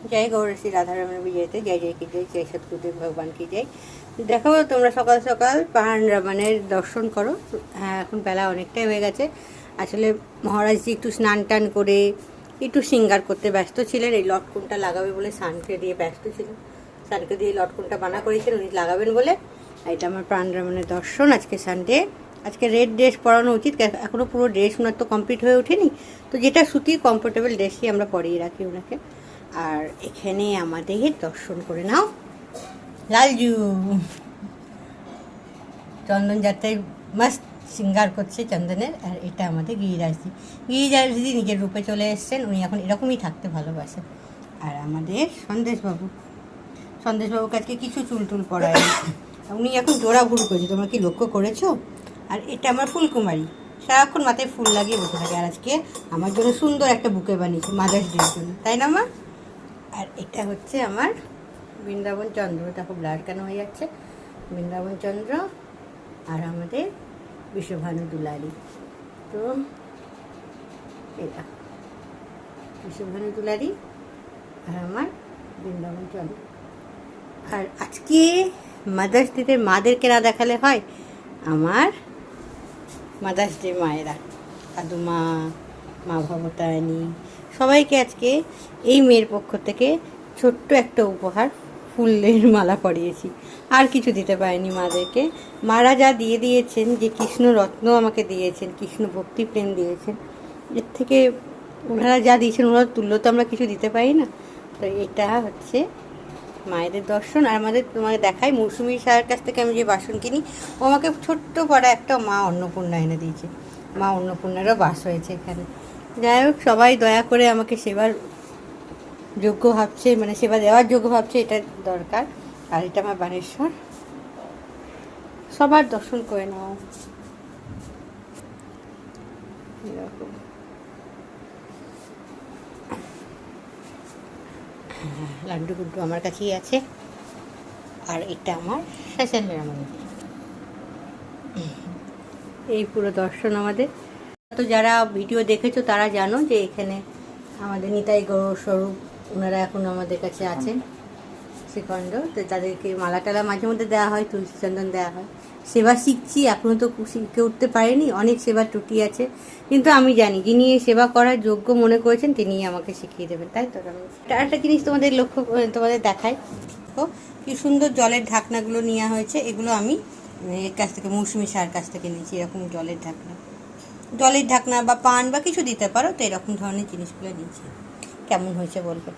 जय गौर श्री राधारमण विजयते जय जय की जय जय सतगुरुदेव भगवान की जय। देखो তোমরা সকাল সকাল পাহাড় রামানের দর্শন করো। হ্যাঁ, এখন বেলা অনেকটাই হয়ে গেছে। আসলে মহারাজজি একটু স্নান টান করে একটু সিঙ্গার করতে ব্যস্ত ছিলেন। এই লটকনটা লাগাবে বলে সানকে দিয়ে ব্যস্ত ছিলেন। সানকে দিয়ে লটকনটা বানা করেছেন, উনি লাগাবেন বলে। এটা আমার প্রাণ রামানের দর্শন। আজকে সানডে, আজকে রেড ড্রেস পরানো উচিত, এখনও পুরো ড্রেস ওনার তো কমপ্লিট হয়ে ওঠেনি। তো যেটা সুতির কমফোর্টেবল ড্রেসই আমরা পরিয়ে রাখি ওনাকে। আর এখানে আমাদের দর্শন করে নাও লালজু চন্দন যাত্রায় মাস্ট সিঙ্গার করছে চন্দনের। আর এটা আমাদের গিরিরাজদি। গিরিরাজদি নিজের রূপে চলে এসছেন, উনি এখন এরকমই থাকতে ভালোবাসেন। আর আমাদের সন্দেশবাবুকে আজকে কিছু চুল টুল পড়ায়, উনি এখন জোড়া ভুল করছে, তোমরা কি লক্ষ্য করেছো? আর এটা আমার ফুলকুমারী, সারাক্ষণ মাথায় ফুল লাগিয়ে বসে থাকে। আর আজকে আমার জন্য সুন্দর একটা বুকে বানিয়েছে মাদার্স ডের জন্য, তাই না মা? আর এটা হচ্ছে আমার বৃন্দাবন চন্দ্র, দেখো ব্লাড কেন হয়ে যাচ্ছে। বৃন্দাবন চন্দ্র আর আমাদের বিশ্বভানু দুলারি। তো এটা বিশ্বভানু দুলারি আর আমার বৃন্দাবন চন্দ্র। আর আজকে মাদার্স ডেতে মাদেরকে না দেখালে হয়, আমার মাদার্স ডে মায়েরা, দাদু মা, মা ভবতারিণী, সবাইকে আজকে এই মেয়ের পক্ষ থেকে ছোট্ট একটা উপহার, ফুলের মালা পরিয়েছি। আর কিছু দিতে পারিনি মাদেরকে। মারা যা দিয়ে দিয়েছেন, যে কৃষ্ণ রত্ন আমাকে দিয়েছেন, কৃষ্ণ ভক্তি প্রেম দিয়েছেন, এর থেকে ওনারা যা দিয়েছেন ওনার তুল্য তো আমরা কিছু দিতে পারি না। তো এটা হচ্ছে মায়েদের দর্শন। আর তোমাকে দেখাই, মৌসুমি সাহের কাছ থেকে আমি যে বাসন কিনি, ও আমাকে ছোট্ট পড়া একটা মা অন্নপূর্ণা এনে দিয়েছে। মা অন্নপূর্ণারও বাস হয়েছে এখানে। যাই হোক, সবাই দয়া করে আমাকে সেবার যোগ্য ভাবছে, মানে সেবা দেওয়ার যোগ্য ভাবছে, এটা দরকার। আর এটা আমার বানেশ্বর, সবার দর্শন করে নাও। এরকম লাড্ডু গুড্ডু আমার কাছেই আছে। আর এটা আমার শাসনের আমাদের, এই পুরো দর্শন আমাদের। তো যারা ভিডিও দেখেছো তারা জানো যে এখানে আমাদের নিতাই গৌর স্বরূপ, ওনারা এখন আমাদের কাছে আছেন শ্রীখণ্ড। তো তাদেরকে মালা টালা মাঝে মধ্যে দেওয়া হয়, তুলসী চন্দন দেওয়া হয়। সেবা শিখছি, এখনও তো শিখে উঠতে পারিনি, অনেক সেবার ত্রুটি আছে, কিন্তু আমি জানি যিনি এই সেবা করার যোগ্য মনে করেছেন তিনিই আমাকে শিখিয়ে দেবেন। তাই তো আমি একটা জিনিস তোমাদের দেখাই, কি সুন্দর জলের ঢাকনাগুলো নেওয়া হয়েছে। এগুলো আমি এর কাছ থেকে, মৌসুমি সার কাছ থেকে নিয়েছি। এরকম জলের ঢাকনা বা পান বা কিছু দিতে পারো, তো এরকম ধরনের জিনিসগুলো নিয়েছি। কেমন হয়েছে বলবে।